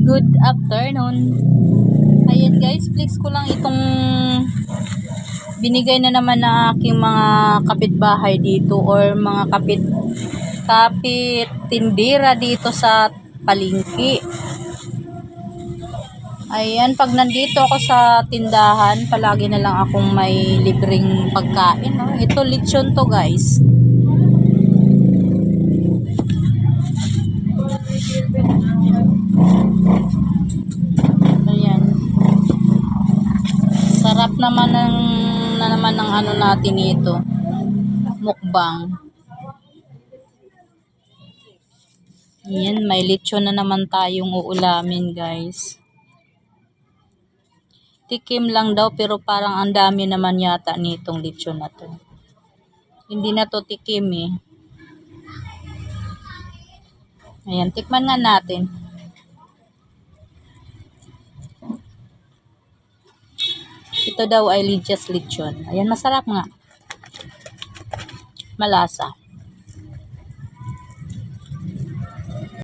Good afternoon. Ayan guys, flex ko lang itong binigay na naman na aking mga kapitbahay dito or mga kapit tindera dito sa palengke. Ayan, pag nandito ako sa tindahan, palagi na lang akong may libreng pagkain. No? Ito lechon to guys. Ayan. Sarap naman ng ano natin ito. Mukbang. Ayan, may lechon na naman tayong uulamin guys. Tikim lang daw pero parang ang dami naman yata nitong lechon na to. Hindi na to tikim eh. Ayan, tikman nga natin. Ito daw ay Lydia's lechon. Ayan, masarap nga. Malasa.